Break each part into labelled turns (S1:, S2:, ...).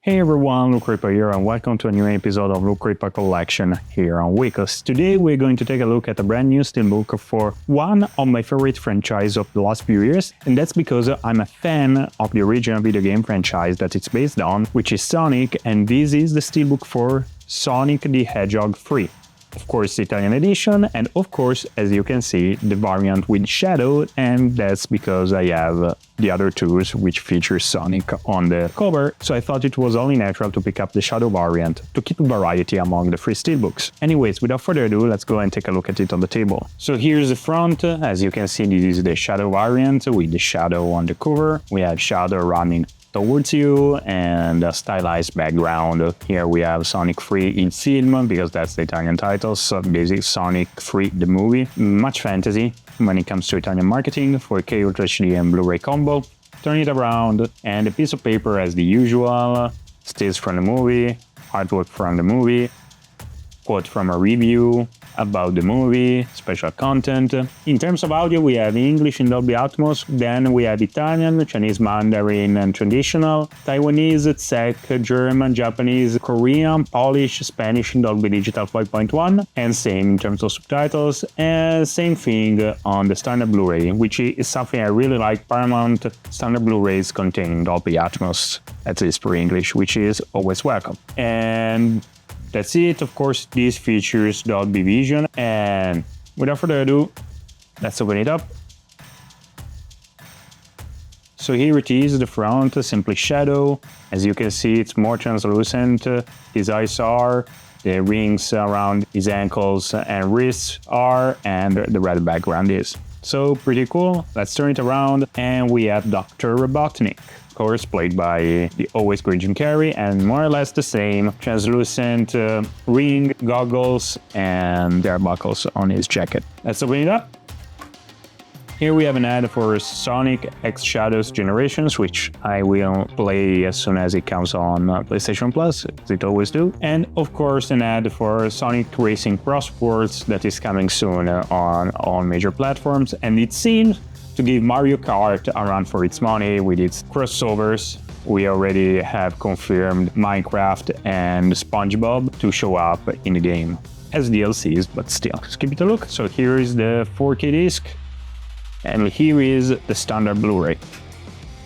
S1: Hey everyone, Luke Ripa here and welcome to a new episode of Luke Ripa Collection here on Weekos. Today we're going to take a look at a brand new steelbook for one of my favorite franchises of the last few years, and that's because I'm a fan of the original video game franchise that it's based on, which is Sonic, and this is the steelbook for Sonic the Hedgehog 3. Of course, the Italian edition, and of course, as you can see, the variant with Shadow, and that's because I have the other tools which feature Sonic on the cover, so I thought it was only natural to pick up the Shadow variant to keep variety among the free steelbooks. Anyways, without further ado, let's go and take a look at it on the table. So here's the front. As you can see, this is the Shadow variant with the Shadow on the cover. We have Shadow running towards you and a stylized background. Here we have Sonic 3 Il Film, because that's the Italian title, so basically Sonic 3 the movie. Much fantasy when it comes to Italian marketing, 4K Ultra HD and Blu-ray combo. Turn it around, and a piece of paper as the usual, stills from the movie, artwork from the movie, quote from a review about the movie, special content. In terms of audio, we have English in Dolby Atmos, then we have Italian, Chinese Mandarin and traditional, Taiwanese, Czech, German, Japanese, Korean, Polish, Spanish in Dolby Digital 5.1, and same in terms of subtitles, and same thing on the standard Blu-ray, which is something I really like. Paramount standard Blu-rays containing Dolby Atmos, at least for English, which is always welcome. And that's it. Of course, this features Dolby Vision, and without further ado, let's open it up. So here it is, the front, simply Shadow. As you can see, it's more translucent. His eyes are, the rings around his ankles and wrists are, and the red background is. So pretty cool. Let's turn it around, and we have Dr. Robotnik. Of course, played by the always great Jim Carrey, and more or less the same translucent ring, goggles, and there are buckles on his jacket. Let's open it up. Here we have an ad for Sonic X Shadows Generations, which I will play as soon as it comes on PlayStation Plus, as it always do. And of course an ad for Sonic Racing Cross Sports that is coming soon on all major platforms, and it seems to give Mario Kart a run for its money with its crossovers. We already have confirmed Minecraft and SpongeBob to show up in the game as DLCs, but still, let's give it a look. So here is the 4K disc, and here is the standard Blu-ray.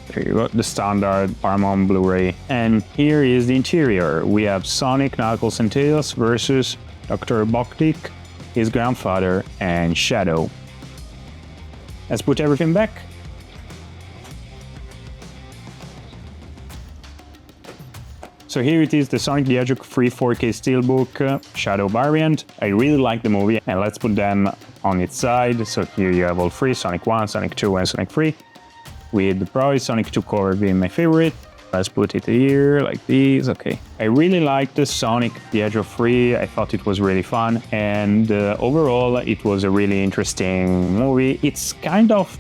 S1: There you go, the standard Paramount Blu-ray. And here is the interior. We have Sonic, Knuckles and Tails versus Dr. Robotnik, his grandfather, and Shadow. Let's put everything back. So here it is, the Sonic the Hedgehog 3 4K Steelbook Shadow variant. I really like the movie, and let's put them on its side. So here you have all three, Sonic 1, Sonic 2 and Sonic 3, with probably Sonic 2 cover being my favorite. Let's put it here, like this, okay. I really liked the Sonic the Hedgehog 3, I thought it was really fun, and overall it was a really interesting movie. It's kind of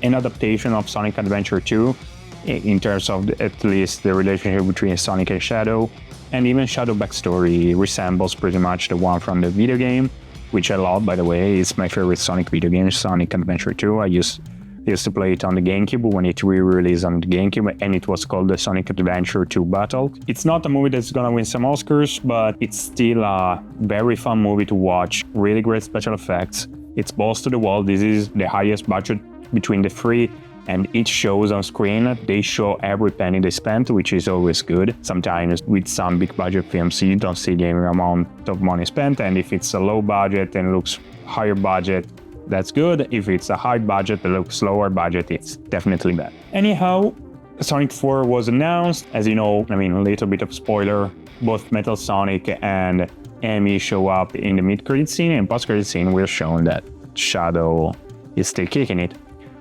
S1: an adaptation of Sonic Adventure 2, in terms of at least the relationship between Sonic and Shadow, and even Shadow backstory resembles pretty much the one from the video game, which I love, by the way. It's my favorite Sonic video game, Sonic Adventure 2. I used to play it on the GameCube when it re-released on the GameCube, and it was called the Sonic Adventure 2 Battle. It's not a movie that's gonna win some Oscars, but it's still a very fun movie to watch. Really great special effects. It's balls to the wall. This is the highest budget between the three, and each shows on screen. They show every penny they spent, which is always good. Sometimes with some big budget films, you don't see the amount of money spent, and if it's a low budget and looks higher budget, that's good. If it's a high budget that looks lower budget, it's definitely bad. Anyhow, Sonic 4 was announced. As you know, a little bit of spoiler, both Metal Sonic and Amy show up in the mid-credit scene, and post-credit scene we're shown that Shadow is still kicking it.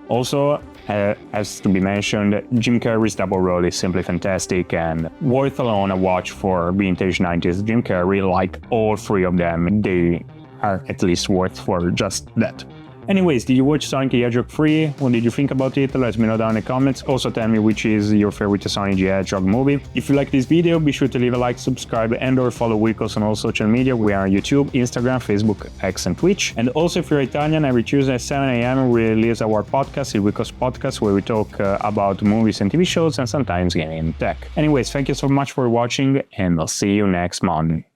S1: Also, has to be mentioned, Jim Carrey's double role is simply fantastic and worth alone a watch for vintage 90s Jim Carrey. Like all three of them, they are at least worth for just that. Anyways, did you watch Sonic the Hedgehog 3? What did you think about it? Let me know down in the comments. Also tell me which is your favorite Sonic the Hedgehog movie. If you like this video, be sure to leave a like, subscribe, and or follow Weekos on all social media. We are on YouTube, Instagram, Facebook, X, and Twitch. And also, if you're Italian, every Tuesday at 7 a.m. we release our podcast, the Weekos Podcast, where we talk about movies and TV shows and sometimes gaming and tech. Anyways, thank you so much for watching, and I'll see you next Monday.